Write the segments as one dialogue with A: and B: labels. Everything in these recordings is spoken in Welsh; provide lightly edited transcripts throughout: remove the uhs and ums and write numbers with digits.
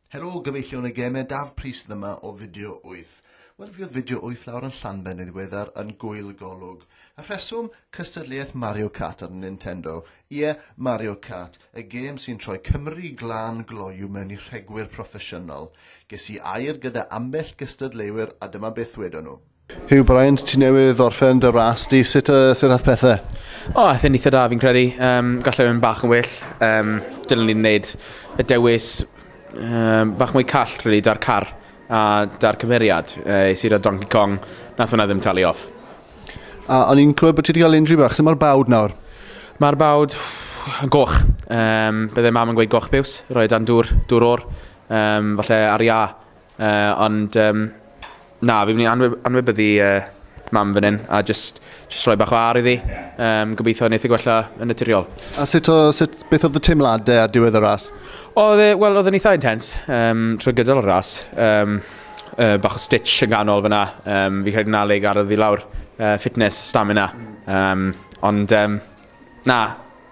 A: Helo, gyfeillion y gemau, Daf Pris Dyma o Fideo Wyth. Wel, fi oedd Fideo Wyth lawr yn Llanbed yn ddiweddar yn Gwyl Golwg. Y rheswm, gystadleuaeth Mario Kart ar Nintendo. Ie, Mario Kart, y gêm sy'n troi Cymru glân gloiw mewn i rhegwyr proffesiynol. Ges i air gyda ambell gystadleuwyr a dyma beth wedon nhw.
B: Hugh Bryant, ti newydd orffen dy ras di, sut ath pethau?
C: Aethyn eitha da fi'n credu. Gallai mynd bach yn well. Dylen ni'n gwneud y dewis bach mwy call really, da'r car a da'r cymeriad sydd â Donkey Kong, nath hwnna ddim talu off.
B: A o'n i'n clywed bod ti wedi cael unrhyw bach, sy'n mae'r bawd nawr?
C: Mae'r bawd yn goch. Byddai mam yn gweud goch biws, roi dan dŵr o'r, falle ar ia. Ond na, fi'n mynd i anwybyddu mam fan hyn a just rhoi bach o ar iddi. Gobeithio wneud i gwella yn naturiol.
B: A beth oedd y teimladau a diwedd y ras?
C: Oedd yn eitha intense trwy gydol y ras. Bach o stitch yn ganol fyna. Fi credu nalig aroedd i lawr fitness, stamina. Ond na,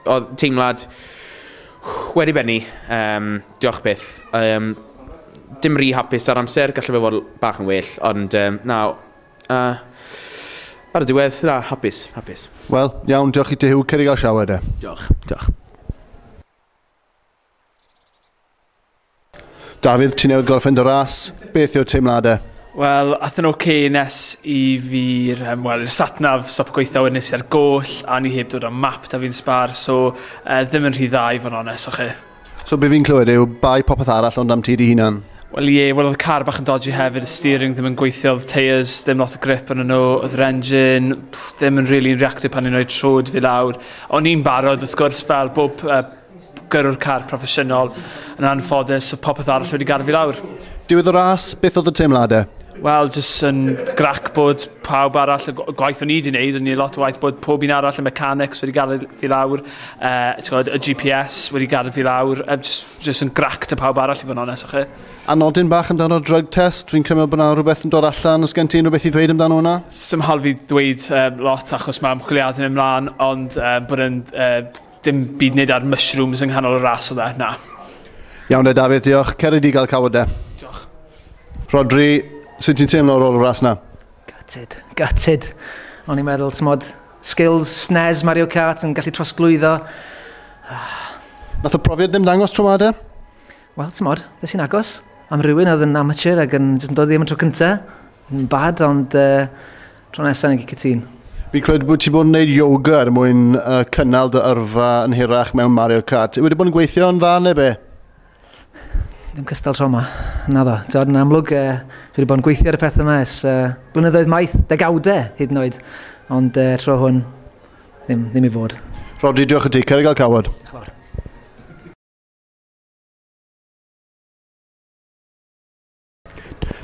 C: oedd teimlad wedi benni. Diolch byth. Dim rhy hapus ar amser, gallai fe fod bach yn well. Ond na, ar y diwedd, na, hapus.
B: Wel, iawn, diolch i ti Hugh, cer i gael siawr de.
C: Diolch.
B: Dafydd, ti newydd gorffen dy ras, beth yw'r teimladau?
D: Wel, athyn oce nes i fi'r satnaf stop gweithio wedyn nes i ar goll a ni heb dod am map da fi'n sbar, so ddim yn rhy dda i fod yn onest, o'ch chi. So
B: be fi'n clywed yw bai popeth arall ond am ti di hunan?
D: Wel ie, oedd y car bach yn dodgy hefyd, y steering ddim yn gweithio, oedd tyres, ddim lot o grip yn nhw, oedd yr engine, ddim yn really reactive pan ni'n rhoi trwd fi lawr. O'n i'n barod, wrth gwrs, fel bob gyrrwr car proffesiynol yn anffodus, so popeth arall wedi gadw fi lawr.
B: Diwedd y ras, beth oedd y teimladau?
D: Wel, jyst yn grac bod pawb arall, y gwaith o'n i wedi wneud, o'n i lot o waith bod pob un arall, y mechanics wedi gadw fi lawr, y GPS wedi gadw fi lawr, jyst yn grac to pawb arall i fod yn onest, o'ch chi.
B: A nodyn bach amdano'r drug test, fi'n cymryd bod yna rhywbeth yn dod allan, os gen ti'n rhywbeth i ddweud amdano hwnna?
D: Symhal fi ddweud lot achos mae ymchwiliadau yn ymlaen, ond bod yn dim byd wneud ar mushrooms yng nghanol y ras o dde, na.
B: Iawn de, Dafydd, diolch. Cer i di gael cawod de.
D: Diolch.
B: Rodri, sut ti'n teimlo ar ôl y ras na?
E: Gutted. O'n i'n meddwl, tymod, skills, SNES, Mario Kart yn gallu trosglwyddo.
B: Nath y profiad ddim dangos tro ma de?
E: Wel, tymod, ddys i'n agos. Am rhywun oedd yn amateur ac yn dod ddim yn tro cyntaf. Yn bad, ond tro nesaf yn cytun.
B: Fi'n credu bod ti bod yn gwneud yoga er mwyn cynnal dy yrfa yn hirach mewn Mario Kart. Wedi bod yn gweithio yn dda neu be?
E: Ddim cystal tro yma. Na ddo. Tyd yn amlwg, fi wedi bod yn gweithio ar y pethau yma ys blynyddoedd maith, degawdau hyd yn oed. Ond tro hwn, ddim i fod.
B: Rodri, diolch i ti. Cer i gael cawod.
E: Diolch yn fawr.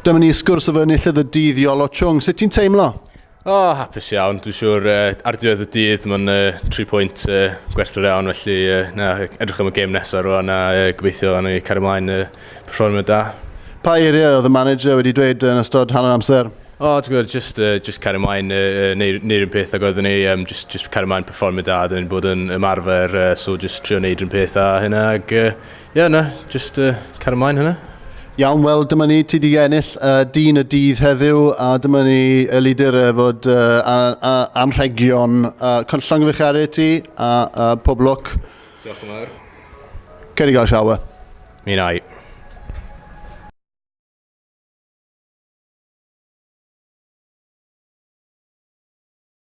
B: Dyma ni sgwrs o fyny llydd y dydd Iolo Chung. Sut ti'n teimlo?
F: Hapus iawn. Dwi'n siŵr ar diwedd y dydd mae'n 3 pwynt gwerthfawr iawn, felly edrych am y gêm nesaf rwan a gobeithio yn ei cario ymlaen perfformio da. Pa eiriau oedd y manager wedi dweud yn ystod hanner amser? Dwi'n gwybod, just cario ymlaen neud un peth ac oeddwn ni, just cario ymlaen perfformio da, dyn ni'n bod yn ymarfer, so just trio neud un peth a hynna, ac just cario ymlaen hynna. Iawn, wel, dyma ni, ti di ennill dyn y dydd heddiw, a dyma ni y lider fod anrhegion Cynllon Gyfeillgarau ti a pob lwc. Diolch yn fawr. Cer i gael siawa. Mi nai.